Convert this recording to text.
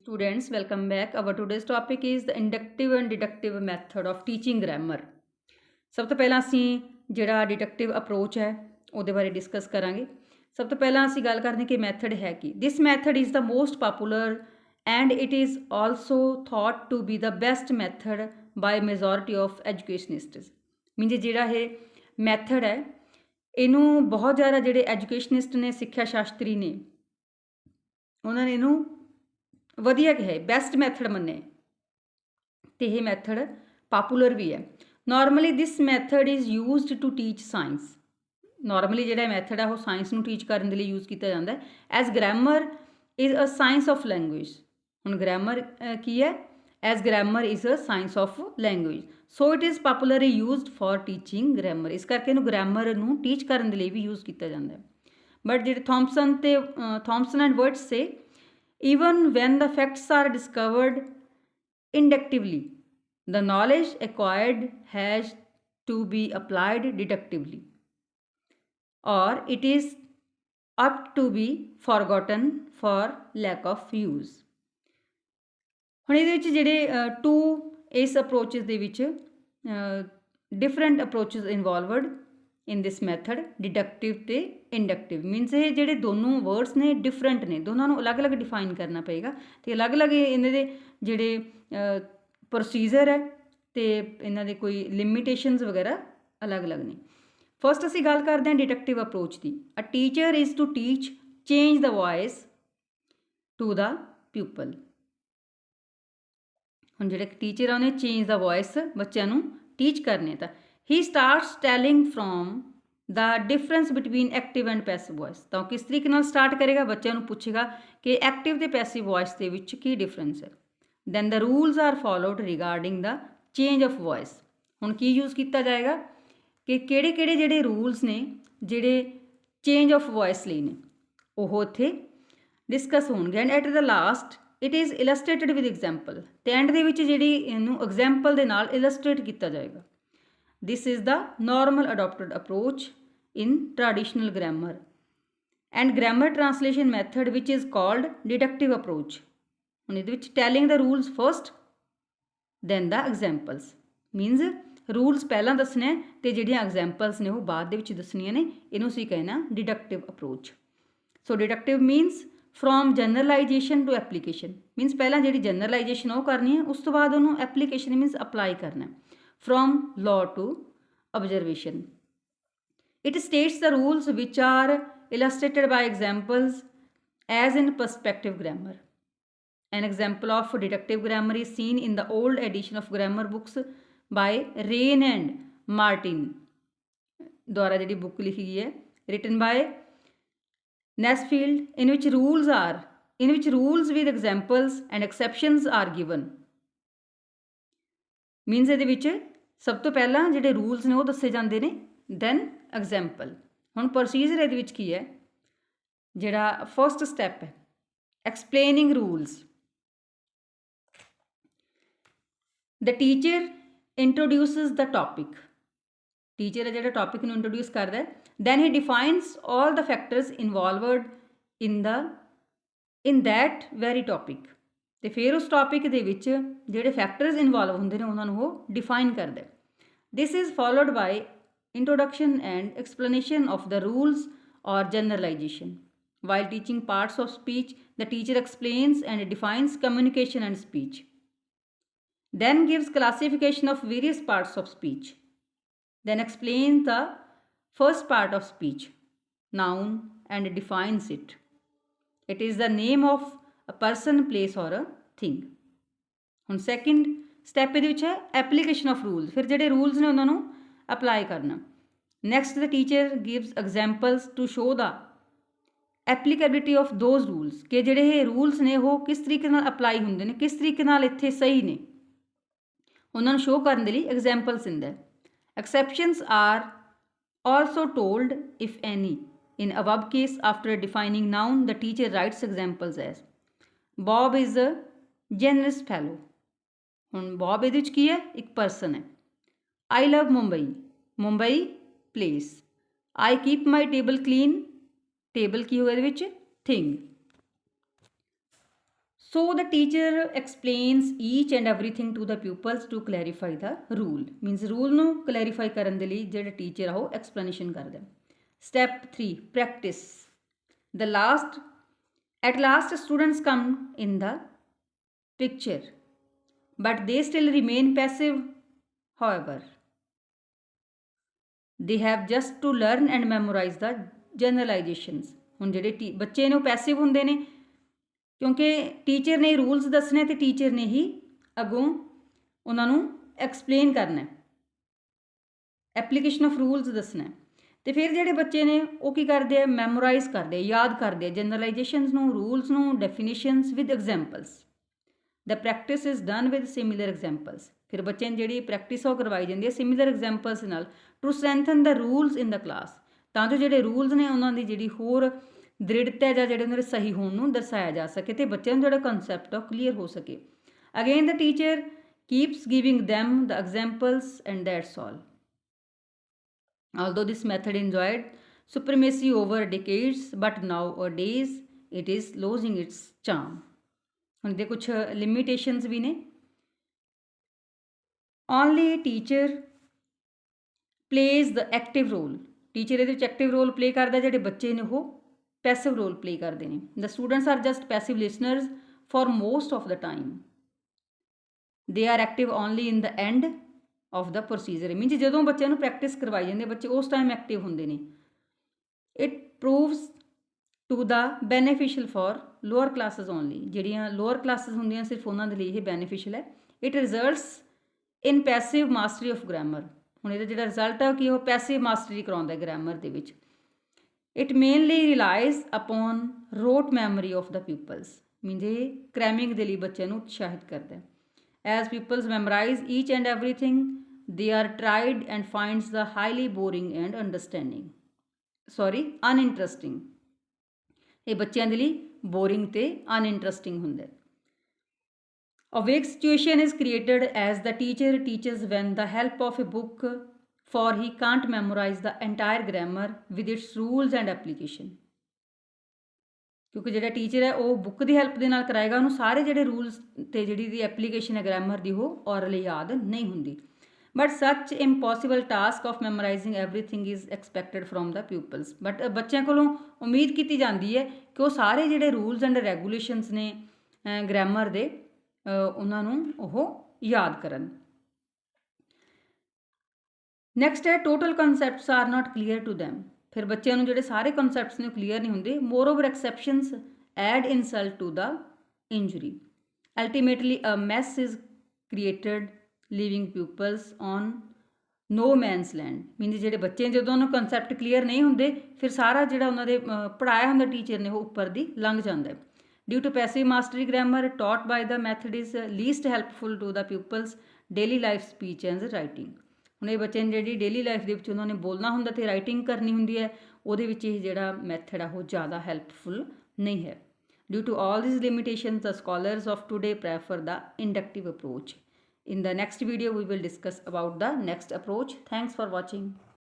Students, welcome back. Our today's topic is the inductive and deductive method of teaching grammar. ਸਭ ਤੋਂ ਪਹਿਲਾਂ ਅਸੀਂ ਜਿਹੜਾ ਡਿਡਕਟਿਵ ਅਪਰੋਚ ਹੈ ਉਹਦੇ ਬਾਰੇ ਡਿਸਕਸ ਕਰਾਂਗੇ। ਸਭ ਤੋਂ ਪਹਿਲਾਂ ਅਸੀਂ ਗੱਲ ਕਰਦੇ ਕਿ ਮੈਥਡ ਹੈ ਕੀ। This method is the most popular and it is also thought to be the best method by majority of educationists. Means ਜਿਹੜਾ ਇਹ ਮੈਥਡ ਹੈ ਇਹਨੂੰ ਬਹੁਤ ਜ਼ਿਆਦਾ ਜਿਹੜੇ ਐਜੂਕੇਸ਼ਨਿਸਟ ਨੇ, ਸਿੱਖਿਆ ਸ਼ਾਸਤਰੀ ਨੇ, ਉਹਨਾਂ ਨੇ ਇਹਨੂੰ ਵਧੀਆ ਕਿਹਾ, ਬੈਸਟ ਮੈਥਡ ਮੰਨੇ ਤੇ ਇਹ ਮੈਥਡ ਪਾਪੂਲਰ ਵੀ ਹੈ। Normally this method is used to teach science. Normally ਜਿਹੜਾ ਮੈਥਡ ਹੈ ਉਹ ਸਾਇੰਸ ਨੂੰ ਟੀਚ ਕਰਨ ਦੇ ਲਈ ਯੂਜ਼ ਕੀਤਾ ਜਾਂਦਾ ਹੈ। As grammar is a science of language. ਹੁਣ ਗ੍ਰਾਮਰ ਕੀ ਹੈ? As grammar is a science of language, so it is popularly used for teaching grammar. ਇਸ ਕਰਕੇ ਇਹਨੂੰ ਗ੍ਰਾਮਰ ਨੂੰ ਟੀਚ ਕਰਨ ਦੇ ਲਈ ਵੀ ਯੂਜ਼ ਕੀਤਾ ਜਾਂਦਾ ਹੈ। ਬਟ ਜਿਹੜੇ Thomson and Woods say even when the facts are discovered inductively, the knowledge acquired has to be applied deductively, or it is apt to be forgotten for lack of use. ਹੁਣ ਇਹਦੇ ਵਿੱਚ ਜਿਹੜੇ to ਇਸ approaches ਦੇ ਵਿੱਚ different approaches involved in this method, deductive ਤੇ inductive. Means ਇਹ ਜਿਹੜੇ ਦੋਨੋਂ ਵਰਡਸ ਨੇ ਡਿਫਰੈਂਟ ਨੇ, ਦੋਨਾਂ ਨੂੰ ਅਲੱਗ-ਅਲੱਗ ਡਿਫਾਈਨ ਕਰਨਾ ਪਏਗਾ ਅਤੇ ਅਲੱਗ-ਅਲੱਗ ਇਹਨਾਂ ਦੇ ਜਿਹੜੇ ਪ੍ਰੋਸੀਜਰ ਹੈ ਅਤੇ ਇਹਨਾਂ ਦੇ ਕੋਈ ਲਿਮੀਟੇਸ਼ਨਸ ਵਗੈਰਾ ਅਲੱਗ-ਅਲੱਗ ਨੇ। ਫਸਟ ਅਸੀਂ ਗੱਲ ਕਰਦੇ ਹਾਂ ਡਿਡਕਟਿਵ ਅਪਰੋਚ ਦੀ। A teacher is to teach change the voice to the pupil. ਹੁਣ ਜਿਹੜੇ ਟੀਚਰ ਆ ਉਹਨੇ ਚੇਂਜ ਦਾ ਵੋਇਸ ਬੱਚਿਆਂ ਨੂੰ ਟੀਚ ਕਰਨੇ। ਤਾਂ ਹੀ starts telling from the difference between active and passive voice. ਤਾਂ ਕਿਸ ਤਰੀਕੇ ਨਾਲ ਸਟਾਰਟ ਕਰੇਗਾ? ਬੱਚਿਆਂ ਨੂੰ ਪੁੱਛੇਗਾ ਕਿ ਐਕਟਿਵ ਅਤੇ ਪੈਸਿਵ ਵੋਇਸ ਦੇ ਵਿੱਚ ਕੀ ਡਿਫਰੈਂਸ ਹੈ। Then the rules are followed regarding the change of voice. ਹੁਣ ਕੀ ਯੂਜ਼ ਕੀਤਾ ਜਾਏਗਾ ਕਿ ਕਿਹੜੇ ਕਿਹੜੇ ਜਿਹੜੇ ਰੂਲਸ ਨੇ ਜਿਹੜੇ ਚੇਂਜ ਆਫ ਵੋਇਸ ਲਈ ਨੇ ਉਹ ਇੱਥੇ ਡਿਸਕਸ ਹੋਣਗੇ। And at the last it is illustrated with example. ਅਤੇ ਐਂਡ ਦੇ ਵਿੱਚ ਜਿਹੜੀ ਇਹਨੂੰ ਐਗਜ਼ਾਮਪਲ ਦੇ ਨਾਲ ਇਲਸਟ੍ਰੇਟ ਕੀਤਾ ਜਾਏਗਾ। This is the normal adopted approach in traditional grammar and grammar translation method which is called deductive approach. ਹੁਣ ਇਹਦੇ ਵਿੱਚ telling the rules first then the examples, means rules ਪਹਿਲਾਂ ਦੱਸਣੇ ਤੇ ਜਿਹੜੀਆਂ examples ਨੇ ਉਹ ਬਾਅਦ ਦੇ ਵਿੱਚ ਦੱਸਣੀਆਂ ਨੇ। ਇਹਨੂੰ ਅਸੀਂ ਕਹਿਣਾ deductive approach. So deductive means from generalization to application, means ਪਹਿਲਾਂ ਜਿਹੜੀ generalization ਉਹ ਕਰਨੀ ਹੈ, ਉਸ ਤੋਂ ਬਾਅਦ ਉਹਨੂੰ application means apply ਕਰਨਾ। From law to observation. It states the rules which are illustrated by examples as in perspective grammar. An example of deductive grammar is seen in the old edition of grammar books by Rain and Martin द्वारा ਜਿਹੜੀ book ਲਿਖੀ ਗਈ ਹੈ, written by Nesfield, in which rules with examples and exceptions are given. Means ਇਹਦੇ ਵਿੱਚ ਸਭ ਤੋਂ ਪਹਿਲਾਂ ਜਿਹੜੇ ਰੂਲਸ ਨੇ ਉਹ ਦੱਸੇ ਜਾਂਦੇ ਨੇ, ਦੈਨ ਐਗਜ਼ਾਮਪਲ। ਹੁਣ ਪ੍ਰੋਸੀਜਰ ਇਹਦੇ ਵਿੱਚ ਕੀ ਹੈ? ਜਿਹੜਾ ਫਸਟ ਸਟੈਪ ਹੈ explaining rules. The teacher introduces the topic. Teacher ਹੈ ਜਿਹੜਾ ਟੋਪਿਕ ਨੂੰ ਇੰਟਰੋਡਿਊਸ ਕਰਦਾ ਹੈ। Then he defines all the factors involved in that very topic. ਅਤੇ ਫਿਰ ਉਸ ਟੋਪਿਕ ਦੇ ਵਿੱਚ ਜਿਹੜੇ ਫੈਕਟਰਸ ਇਨਵੋਲਵ ਹੁੰਦੇ ਨੇ ਉਹਨਾਂ ਨੂੰ ਉਹ ਡਿਫਾਈਨ ਕਰਦਾ। This is followed by introduction and explanation of the rules or generalization. While teaching parts of speech, the teacher explains and defines communication and speech, then gives classification of various parts of speech, then explains the first part of speech, noun, and defines it. It is the name of a person, place or a thing. ਹੁਣ second step ਇਹਦੇ ਵਿੱਚ ਹੈ application of rules. ਫਿਰ ਜਿਹੜੇ rules ਨੇ ਉਹਨਾਂ ਨੂੰ apply ਕਰਨਾ। Next the teacher gives examples to show the applicability of those rules, ਕਿ ਜਿਹੜੇ ਇਹ ਰੂਲਸ ਨੇ ਉਹ ਕਿਸ ਤਰੀਕੇ ਨਾਲ ਅਪਲਾਈ ਹੁੰਦੇ ਨੇ, ਕਿਸ ਤਰੀਕੇ ਨਾਲ ਇੱਥੇ ਸਹੀ ਨੇ, ਉਹਨਾਂ ਨੂੰ ਸ਼ੋਅ ਕਰਨ ਦੇ ਲਈ ਐਗਜ਼ਾਮਪਲਸ ਦਿੰਦਾ। Exceptions are also told if any. In above case after defining noun the teacher writes examples as Bob is a generous fellow. ਹੁਣ ਬੌਬ ਇਹਦੇ ਵਿੱਚ ਕੀ ਹੈ? ਇੱਕ ਪਰਸਨ ਹੈ। I love Mumbai. Mumbai place. I keep my table clean. Table ਕੀ ਹੋਇਆ ਇਹਦੇ ਵਿੱਚ? Thing. So the teacher explains each and everything to the pupils to clarify the rule. Means rule ਨੂੰ clarify ਕਰਨ ਦੇ ਲਈ ਜਿਹੜਾ ਟੀਚਰ ਆ ਉਹ explanation ਕਰਦਾ। Step 3 practice. At last students come in the picture, but they still remain passive. However, they have just to learn and memorize the generalizations. ਹੁਣ ਜਿਹੜੇ ਬੱਚੇ ਨੇ ਉਹ ਪੈਸਿਵ ਹੁੰਦੇ ਨੇ ਕਿਉਂਕਿ ਟੀਚਰ ਨੇ ਰੂਲਸ ਦੱਸਣੇ ਤੇ ਟੀਚਰ ਨੇ ਹੀ ਅੱਗੋਂ ਉਹਨਾਂ ਨੂੰ ਐਕਸਪਲੇਨ ਕਰਨਾ, ਐਪਲੀਕੇਸ਼ਨ ਆਫ ਰੂਲਸ ਦੱਸਣਾ। ਤੇ ਫਿਰ ਜਿਹੜੇ ਬੱਚੇ ਨੇ ਉਹ ਕੀ ਕਰਦੇ ਆ, ਮੈਮੋਰਾਈਜ਼ ਕਰਦੇ, ਯਾਦ ਕਰਦੇ ਜਨਰਲਾਈਜੇਸ਼ਨਸ ਨੂੰ, ਰੂਲਸ ਨੂੰ, definitions with examples. The practice is done with similar examples. ਫਿਰ ਬੱਚੇ ਨੂੰ ਜਿਹੜੀ ਪ੍ਰੈਕਟਿਸ ਉਹ ਕਰਵਾਈ ਜਾਂਦੀ ਹੈ ਸਿਮਿਲਰ ਐਗਜ਼ਾਮਪਲਸ ਨਾਲ, to strengthen the rules in the class, ਤਾਂ ਜੋ ਜਿਹੜੇ ਰੂਲਸ ਨੇ ਉਹਨਾਂ ਦੀ ਜਿਹੜੀ ਹੋਰ ਦ੍ਰਿੜਤਾ ਜਾਂ ਜਿਹੜੇ ਉਹਨਾਂ ਦੇ ਸਹੀ ਹੋਣ ਨੂੰ ਦਰਸਾਇਆ ਜਾ ਸਕੇ ਤੇ ਬੱਚਿਆਂ ਨੂੰ ਜਿਹੜਾ ਕਨਸੈਪਟ ਉਹ ਕਲੀਅਰ ਹੋ ਸਕੇ। Again the teacher keeps giving them the examples and that's all. Although this method enjoyed supremacy over decades, but nowadays it is losing its charm. ਹੁਣ ਦੇ ਕੁਝ ਲਿਮਿਟੇਸ਼ਨਸ ਵੀ ਨੇ। Only teacher plays the active role. Teacher ਇਹਦੇ ਵਿੱਚ active roll play ਕਰਦਾ, ਜਿਹੜੇ ਬੱਚੇ ਨੇ ਉਹ ਪੈਸਿਵ ਰੋਲ ਪਲੇ ਕਰਦੇ ਨੇ। ਦ students are just passive listeners for most of the time. They are active only in the end of the procedure. Means ਜਦੋਂ ਬੱਚਿਆਂ ਨੂੰ ਪ੍ਰੈਕਟਿਸ ਕਰਵਾਈ ਜਾਂਦੀ ਹੈ ਬੱਚੇ ਉਸ ਟਾਈਮ ਐਕਟਿਵ ਹੁੰਦੇ ਨੇ। It proves to the beneficial for lower classes only. ਜਿਹੜੀਆਂ ਲੋਅਰ ਕਲਾਸਿਸ ਹੁੰਦੀਆਂ ਸਿਰਫ ਉਹਨਾਂ ਦੇ ਲਈ ਇਹ ਬੈਨੀਫਿਸ਼ੀਅਲ ਹੈ। It results in passive mastery of grammar. ਹੁਣ ਇਹਦਾ ਜਿਹੜਾ ਰਿਜ਼ਲਟ ਹੈ ਕਿ ਉਹ ਪੈਸਿਵ ਮਾਸਟਰੀ ਕਰਾਉਂਦਾ ਗ੍ਰਾਮਰ ਦੇ ਵਿੱਚ। It mainly relies upon rote memory of the pupils. Means ਇਹ ਕ੍ਰੈਮਿੰਗ ਦੇ ਲਈ ਬੱਚਿਆਂ ਨੂੰ ਉਤਸ਼ਾਹਿਤ ਕਰਦਾ। As peoples memorize each and everything they are tried and finds the highly boring and uninteresting. ਇਹ ਬੱਚਿਆਂ ਦੇ ਲਈ ਬੋਰਿੰਗ ਤੇ ਅਨਇੰਟਰਸਟਿੰਗ ਹੁੰਦਾ। A vague situation is created as the teacher teaches when the help of a book, for he can't memorize the entire grammar with its rules and application. ਕਿਉਂਕਿ ਜਿਹੜਾ teacher ਹੈ ਉਹ ਬੁੱਕ ਦੀ ਹੈਲਪ ਦੇ ਨਾਲ ਕਰਾਏਗਾ, ਉਹਨੂੰ ਸਾਰੇ ਜਿਹੜੇ ਰੂਲਸ ਤੇ ਜਿਹੜੀ ਦੀ ਐਪਲੀਕੇਸ਼ਨ ਹੈ ਗ੍ਰਾਮਰ ਦੀ ਉਹ ਔਰਲੀ ਯਾਦ ਨਹੀਂ ਹੁੰਦੀ। But such impossible task of memorizing everything is expected from the pupils. But ਬੱਚਿਆਂ ਕੋਲੋਂ ਉਮੀਦ ਕੀਤੀ ਜਾਂਦੀ ਹੈ ਕਿ ਉਹ ਸਾਰੇ ਜਿਹੜੇ ਰੂਲਸ ਐਂਡ ਰੈਗੂਲੇਸ਼ਨਸ ਨੇ ਗ੍ਰਾਮਰ ਦੇ ਉਹਨਾਂ ਨੂੰ ਉਹ ਯਾਦ ਕਰਨ। ਨੈਕਸਟ ਹੈ total concepts are not clear to them. ਫਿਰ ਬੱਚਿਆਂ ਨੂੰ ਜਿਹੜੇ ਸਾਰੇ ਕਨਸੈਪਟਸ ਨੇ ਕਲੀਅਰ ਨਹੀਂ ਹੁੰਦੇ। Moreover exceptions add insult to the injury. Ultimately a mess is created leaving pupils on no man's land. Means ਜਿਹੜੇ ਬੱਚੇ ਜਦੋਂ ਉਹਨੂੰ ਕਨਸੈਪਟ ਕਲੀਅਰ ਨਹੀਂ ਹੁੰਦੇ ਫਿਰ ਸਾਰਾ ਜਿਹੜਾ ਉਹਨਾਂ ਦੇ ਪੜ੍ਹਾਇਆ ਹੁੰਦਾ ਟੀਚਰ ਨੇ ਉਹ ਉੱਪਰ ਦੀ ਲੰਘ ਜਾਂਦਾ। Due to passive mastery, grammar taught by the method is least helpful to the pupils' daily life speech and writing. ਹੁਣ ਇਹ ਬੱਚੇ ਨੇ ਜਿਹੜੀ ਡੇਲੀ ਲਾਈਫ ਦੇ ਵਿੱਚ ਉਹਨਾਂ ਨੇ ਬੋਲਣਾ ਹੁੰਦਾ ਤੇ ਰਾਈਟਿੰਗ ਕਰਨੀ ਹੁੰਦੀ ਹੈ, ਉਹਦੇ ਵਿੱਚ ਇਹ ਜਿਹੜਾ ਮੈਥਡ ਆ ਉਹ ਜ਼ਿਆਦਾ ਹੈਲਪਫੁਲ ਨਹੀਂ ਹੈ। Due to all these limitations, the scholars of today prefer the inductive approach. In the next video, we will discuss about the next approach. Thanks for watching.